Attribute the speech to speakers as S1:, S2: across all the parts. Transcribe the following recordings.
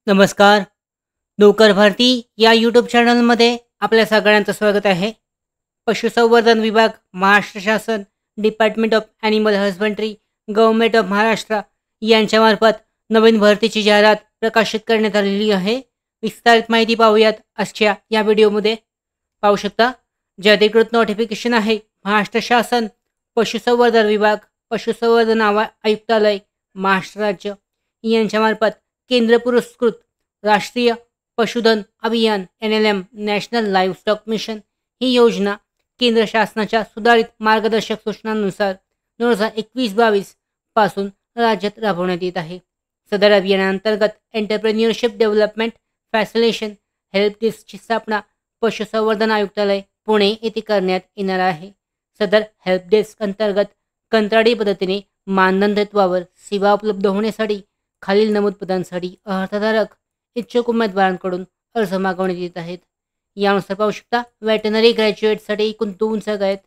S1: नमस्कार. नोकर भरती या यूट्यूब चॅनलमध्ये आपल्या सगळ्यांचं स्वागत आहे. पशुसंवर्धन विभाग, महाराष्ट्र शासन, department of animal husbandry, government of Maharashtra यांच्यामार्फत नवीन भरतीची जाहिरात प्रकाशित करण्यात आलेली आहे. विस्तारित माहिती पाहूयात आजच्या या व्हिडिओमध्ये. पाहू शकता, जे अधिकृत नोटिफिकेशन आहे महाराष्ट्र शासन, पशुसंवर्धन विभाग, पशुसंवर्धन आयुक्तालय, महाराष्ट्र राज्य यांच्यामार्फत केंद्र पुरस्कृत राष्ट्रीय पशुधन अभियान NLM नॅशनल लाईव्हस्टॉक मिशन ही योजना केंद्र शासनाच्या सुधारित मार्गदर्शक सूचनांनुसार 2021-22 पासून राज्यात राबवण्यात येत आहे. सदर अभियानांतर्गत एंटरप्रेन्युअरशिप डेव्हलपमेंट फॅसिलिटेशन हेल्प डेस्कची स्थापना पशुसंवर्धन आयुक्तालय पुणे येथे करण्यात येणार आहे. सदर हेल्प डेस्क अंतर्गत कंत्राटी पद्धतीने मानधन तत्वावर सेवा उपलब्ध होण्यासाठी खालील नमूद पदांसाठी अर्हताधारक इच्छुक उमेदवारांकडून अर्ज मागवण्यात येत आहेत. यानुसार पाहू शकता, वेटनरी ग्रॅज्युएटसाठी एकूण 2 जागा आहेत.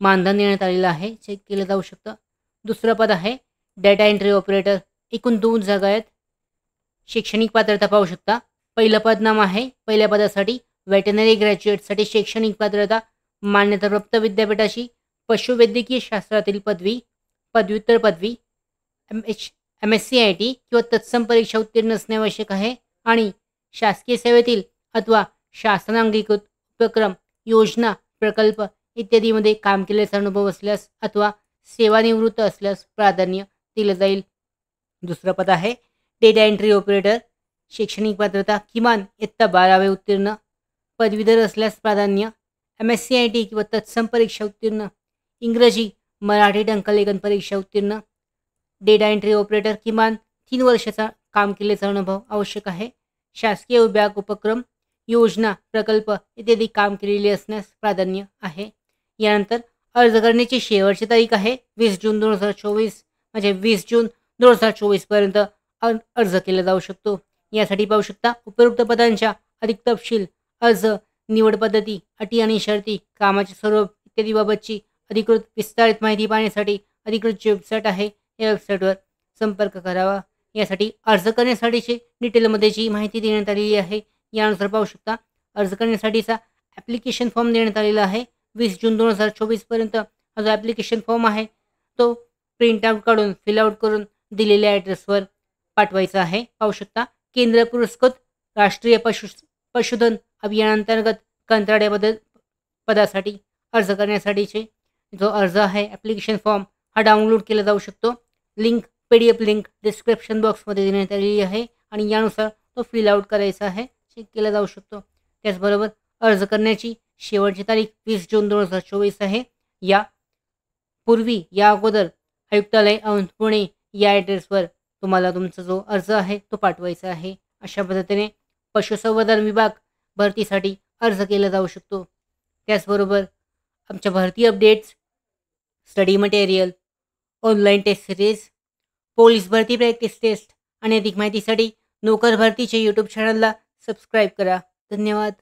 S1: मानधन देण्यात आलेलं आहे, चेक केलं जाऊ शकतं. दुसरं पद आहे डेटा एंट्री ऑपरेटर, एकूण 2 जागा आहेत. शैक्षणिक पात्रता पाहू शकता, पहिलं पदनाम आहे. पहिल्या पदासाठी वेटनरी ग्रॅज्युएटसाठी शैक्षणिक पात्रता मान्यताप्राप्त विद्यापीठाची पशुवैद्यकीय शास्त्रातील पदवी, पदव्युत्तर पदवी, MSc IT किंवा तत्सम परीक्षा उत्तीर्ण असणे आवश्यक आहे आणि शासकीय सेवेतील अथवा शासनांगीकृत उपक्रम, योजना, प्रकल्प इत्यादीमध्ये काम केल्याचा अनुभव असल्यास अथवा सेवानिवृत्त असल्यास प्राधान्य दिलं जाईल. दुसरं पद आहे डेटा एंट्री ऑपरेटर. शैक्षणिक पात्रता किमान इयत्ता 12वी उत्तीर्ण, पदवीधर असल्यास प्राधान्य, MSc IT किंवा तत्सम परीक्षा उत्तीर्ण, इंग्रजी मराठी टंकलेखन परीक्षा उत्तीर्ण. डेटा एंट्री ऑपरेटर किमान 3 वर्षाचा काम केल्याचा अनुभव आवश्यक आहे. शासकीय विभाग, उपक्रम, योजना, प्रकल्प इत्यादी काम केलेले असण्यास प्राधान्य आहे. यानंतर अर्ज करण्याची शेवटची तारीख आहे 20 जून 2024, म्हणजे 20 जून 2024 पर्यंत अर्ज केला जाऊ शकतो. यासाठी पाहू शकता, उपयुक्त पदांच्या अधिक तपशील, अर्ज, निवड पद्धती, अटी आणि शर्ती, कामाचे स्वरूप इत्यादीबाबतची अधिकृत विस्तारित माहिती पाहण्यासाठी अधिकृत वेबसाईट आहे, या वेबसाईटवर संपर्क करावा. यासाठी अर्ज करण्यासाठीची डिटेलमध्ये जी माहिती देण्यात आलेली आहे यानुसार पाहू शकता, अर्ज करण्यासाठीचा ॲप्लिकेशन फॉर्म देण्यात आलेला आहे. 20 जून 2024 पर्यंत हा जो ॲप्लिकेशन फॉर्म आहे तो प्रिंटआउट काढून फिलआउट करून दिलेल्या ॲड्रेसवर पाठवायचा आहे. पाहू शकता, केंद्र पुरस्कृत राष्ट्रीय पशुधन अभियानांतर्गत कंत्राट्याबद्दल पदासाठी अर्ज करण्यासाठीचे जो अर्ज आहे, ॲप्लिकेशन फॉर्म हा डाउनलोड केला जाऊ शकतो. लिंक, PDF लिंक डिस्क्रिप्शन बॉक्समध्ये देण्यात आलेली आहे आणि यानुसार तो फिल आउट करायचा आहे, चेक केला जाऊ शकतो. त्याचबरोबर अर्ज करण्याची शेवटची तारीख 20 जून 2024 आहे. या अगोदर आयुक्तालय पुणे या ॲड्रेसवर तुम्हाला तुमचा जो अर्ज आहे तो पाठवायचा आहे. अशा पद्धतीने पशुसंवर्धन विभाग भरतीसाठी अर्ज केला जाऊ शकतो. त्याचबरोबर आमच्या भरती updates, study material, online test series, police भरती प्रॅक्टिस टेस्ट आणि अधिक माहितीसाठी नोकर भरतीच्या यूट्यूब चॅनलला सबस्क्राईब करा. धन्यवाद.